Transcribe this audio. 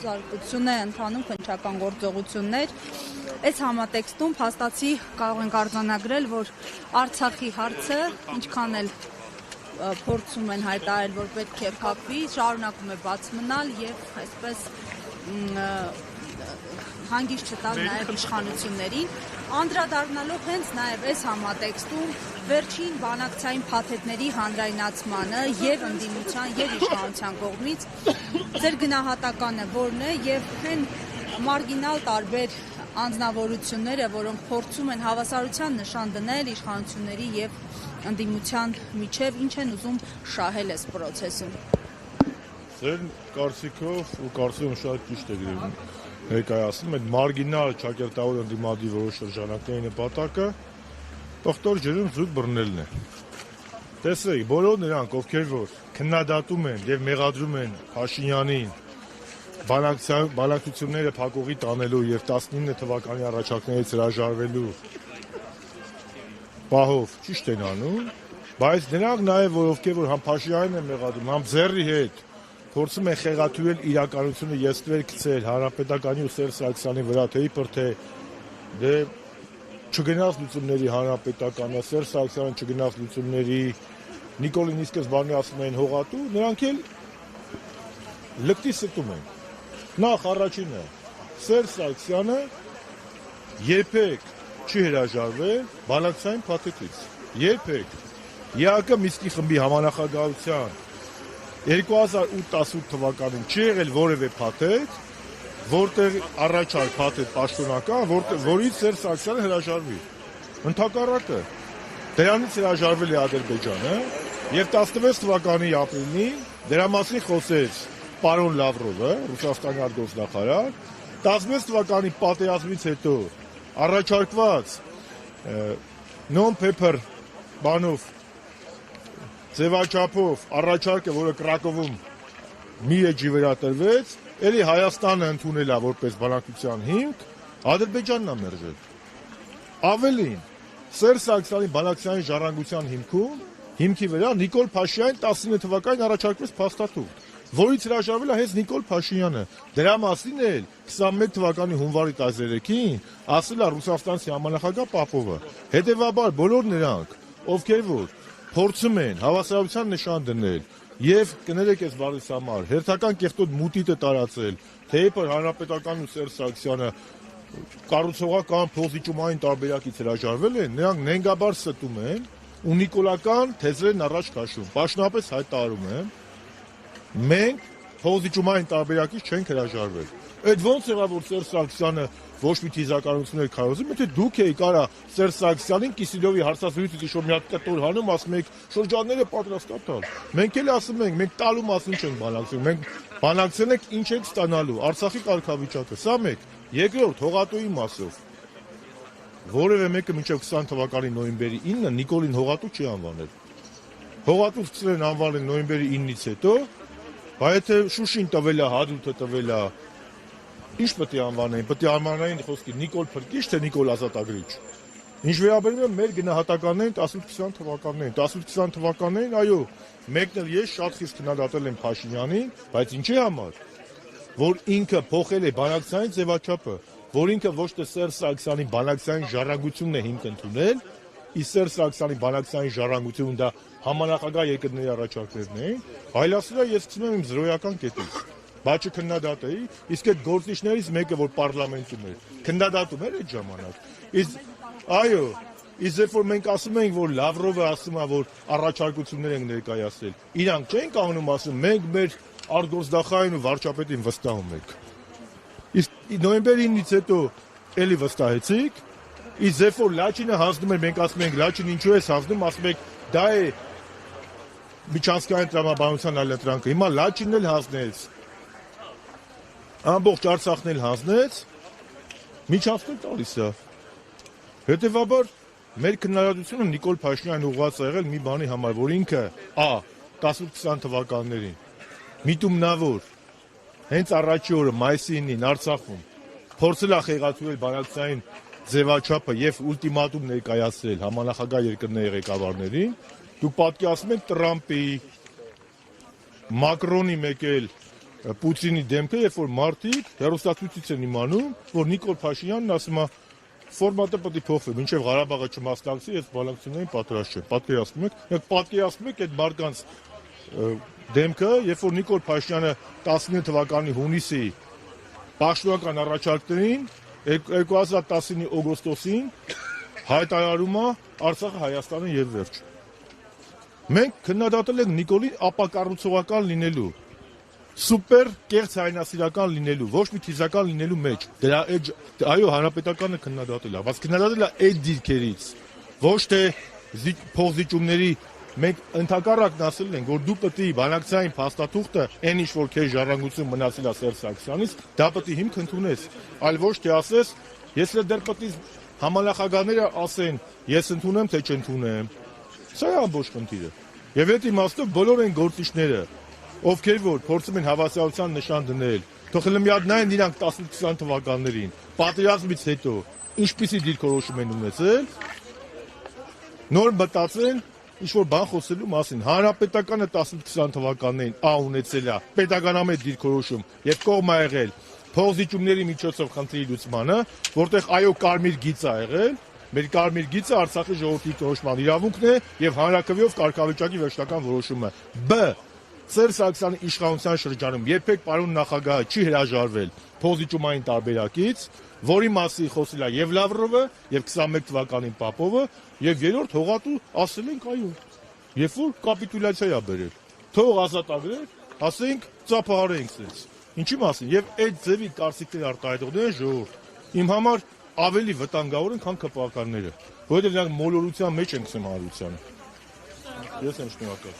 խոզարկություն է ընթանում քննչական գործողություններ։ Այս համատեքստում փաստացի կարող ենք արձանագրել, որ Արցախի հարցը ինչքան էլ փորձում են հայտարարել, որ պետք է փակվի, շարունակում է բաց մնալ եւ այսպես հանգիստ չտալ նաեւ իշխանություններին, անդրադառնալով հենց նաեւ այս համատեքստում վերջին բանակցային փաթեթների հանրայնացմանը եւ ընդդիմության եւ իշխանության կողմից ձեր գնահատականը որն է եւ այն մարգինալ տարբեր անձնավորությունները, որոնք փորձում են հավասարության նշան դնել իշխանությունների եւ ընդդիմության միջև, ինչ են ուզում շահել այս process-ում։ Ձեր կարծիքով ու կարծում շատ ճիշտ է գրում ներկայացնում այդ մարգինալ ճակերտավոր ընդդիմադի որոշ շրջանակների նպատակը դոկտոր ջրում զուտ բռնելն է։ Տեսեք, բոլոր նրանք, ովքեր որ քննադատում են եւ մեղադրում են Փաշինյանին բանակցությունները փակուղի տանելու եւ 19 թվականի առաջարկներից հրաժարվելու պահով ճիշտ են անում, բայց նրանք նաեւ ովքեր որ համ Փաշինյանին են մեղադրում, համ Ձեռի հետ փորձում են խեղաթյուրել իրականությունը եսվեր գցել Հանրապետականի ու Սերժ Սարգսյանի վրա, թե իբր թե դե չգնաց լուծումների Հանրապետականը, Սերժ Սարգսյանը չգնաց լուծումների, Նիկոլին իսկս բանի ասում են հողատու, նրանք էլ լկտի ստում են։ Նախ առաջինը Սերժ Սարգսյանը երբեք չի հրաժարվել բանակցային փաթեթից։ Երբեք։ ԵԱԿ Մինսկի խմբի համանախագահության 2018 թվականին չի եղել որևէ փաթեթ, որտեղ առաջար փաթեթ պաշտոնական, որից Սերժ Սարգսյանը հրաժարվի։ Ընդհակառակը դրանից հրաժարվել է Ադրբեջանը եւ 16 թվականի ապրիլին դրա մասին խոսեց պարոն Լավրովը, Ռուսաստանի արտգործնախարար, 16 թվականի պատերազմից հետո առաջարկված non-paper բանով ձևաչափով առաջարկը, որը Կրակովում մի էջի վրա տրվեց, էլի Հայաստանը ընդունել է որպես բանակցության հիմք, Ադրբեջանն է մերժել։ Ավելին, Սերժ Սարգսյանի բանակցային ժառանգության հիմքի վրա Նիկոլ Փաշինյանին 19 թվականին առաջարկվեց փաստաթուղթ, որից հրաժարվել է հենց Նիկոլ Փաշինյանը։ Դրա մասին էլ 21 թվականի հունվարի 13-ին ասել է Ռուսաստանցի համանախագահ Պապովը։ Հետևաբար բոլոր նրանք, ովքեր որ փորձում են հավասարության նշան դնել եւ կներեք այս բառից համար հերթական կեղտոտ մուտիտը տարածել, թե իբր Հանրապետական ու Սերժ Սարգսյանը կառուցողական փոխզիջումային տարբերակից հրաժարվել են, նրանք նենգաբար ստում են ու նիկոլական թեզերն առաջ քաշում։ Պաշտոնապես հայտարարում են, մենք փոխզիջումային տարբերակից չենք հրաժարվել։ Այդ ո՞նց եղավ, որ Սերժ Սարգսյանը ոչ մի թիզականություններ քարոզում, եթե դուք եք կարա Սերժ Սարգսյանին Կիսիլյովի հարցազրույցից իշոր մի հատ կտոր հանում, ասում եք շրջանները պատրաստ տալ։ Մենք էլ ասում ենք, մենք տալու մասին չենք բանակցում, մենք բանակցել ենք ինչ ենք ստանալու, Արցախի կարգավիճակը, սա մեկ։ Երկրորդ հողատուի մասով որևէ մեկը մինչև 20 թվականի նոյեմբերի 9-ը Նիկոլին հողատու չի անվանել։ Հողատու սկսել են անվանել նոյեմբերի 9-ից հետո, բայց եթե Շուշին տվել է, Հադրութը տվել է, ինչ պետք է անվանեին, պետք է անվանեին խոսքի Նիկոլ Փրկիչ, թե Նիկոլ Ազատագրիչ։ Ինչ վերաբերում է մեր գնահատականներին 18-20 թվականներին, 18-20 թվականներին, այո, մեկն էլ ես շատ խիստ քննադատել եմ Փաշինյանին, բայց ինչի համար, որ ինքը փոխել է բանակցային ձևաչափը, որ ինքը ոչ թե Սերժ Սարգսյանի բանակցային ժառանգությունն է հիմք ընդունել, իսկ Սերժ Սարգսյանի բանակցային ժառանգությունը դա համանախագահ երկրների առաջարկներն էին, այլ ասելա ես սկսում եմ իմ զրոյական կետից, բայց չքննադատեի, իսկ այդ գործիչներից մեկը, որ պարլամենտում էր, քննադատում էր այդ ժամանակ, իսկ այո, իսկ երբ որ մենք ասում ենք, որ Լավրովը ասում է, որ առաջարկություններ են ներկայացրել, իրանք չեն կանգնում ասում, մենք մեր արտգործնախարարին ու վարչապետին վստահում ենք։ Իսկ նոյեմբերի 9-ից հետո էլի վստահեցիք, իսկ երբ որ Լաչինը հանձնում էր, մենք ասում ենք Լաչին ինչու է հանձնում, ասում եք դա է միջանցքային տրամաբանության այլընտրանքը։ Հիմա Լաչինն էլ հանձնեց, ամբողջ Արցախն էլ հանձնեց, միջանցքն տալիս է։ Հետևաբար մեր քննադատությունը Նիկոլ Փաշինյանին ուղղված է եղել մի բանի համար, որ ինքը 18-20 թվականներին միտումնավոր հենց առաջի օրը մայիսի 9-ին Արցախում փորձել է խեղաթյուրել բանակցային ձևաչափը եւ ուլտիմատում ներկայացրել համանախագահ երկրների ղեկավարներին, դուք պատկերացնում եք Տրամպի, Մակրոնի մեկ էլ Պուտինի դեմքը, երբ որ մարդիկ հեռուստացույցից են իմանում, որ Նիկոլ Փաշինյանն ասում է ֆորմատը պետք է փոխվի, մինչև Ղարաբաղը չմասնակցի, ես բանակցություններին պատրաստ չեմ։ Պատկերացնում եք այդ մարդկանց դեմքը, երբ որ Նիկոլ Փաշինյանը 19 թվականի հունիսի պաշտոնական առաջարկներին 2019-ի օգոստոսին հայտարարում է Արցախը Հայաստանը եւ վերջ։ Մենք քննադատել ենք Նիկոլի ապակառուցողական լինելու, սուպեր կեղծ հայրենասիրական լինելու, ոչ մի թիզական լինելու մեջ։ Այո, հանրապետականը քննադատել է, բայց քննադատել է այդ դիրքերից, ոչ թե փոխզիջումների։ Մենք ընդհակառակն ասել ենք, որ դու պետք է բանակցային փաստաթուղթը, այն ինչ որ քեզ ժառանգություն մնացել է Սերժ Սարգսյանից, դա պետք է հիմք ընդունես, այլ ոչ թե ասես, ես էլ դեռ պետք է համանախագահները ասեն, ես ընդունեմ թե չընդունեմ։ Սա է ամբողջ խնդիրը։ Եվ այդ իմաստով բոլոր այն գործիչները, ովքեր որ փորձում են հավասարության նշան դնել, թող մի հատ նայեն իրանք 19-20 թվականներին, պատերազմից հետո ինչպիսի դիրքորոշում են ունեցել, նոր մտածեն ինչ-որ բան խոսելու մասին։ Հանրապետականը 19-20 թվականներին ունեցել է պետականամետ դիրքորոշում եւ կողմ ա եղել փոխզիջումների միջոցով խնդրի լուծմանը, որտեղ այո կարմիր գիծ ա եղել, մեր կարմիր գիծը Արցախի ժողովրդի որոշման իրավունքն է եւ հանրակրվեով կարգավիճակի վերջնական որոշումը։ Բ. Սերժ Սարգսյանի իշխանության շրջանում երբեք պարոն նախագահը չի հրաժարվել փոխզիջումային տարբերակից, որի մասին խոսել է եւ Լավրովը, եւ 21 թվականին Պապովը, եւ երրորդ հողատու ասել ենք այո։ Երբ որ կապիտուլյացիա է բերել, թող ազատագրել, ասենք ծափահարենք sense։ Ինչի մասին։ Եւ այդ ձևի կարծիքներ արտահայտողներ են ժողովուրդ։ Իմ համար ավելի վտանգավոր են, քան ԿՊԱ-ականները, որովհետեւ նրանք մոլորության մեջ են գցում հանրությանը։ Ես եմ շնորհակալ։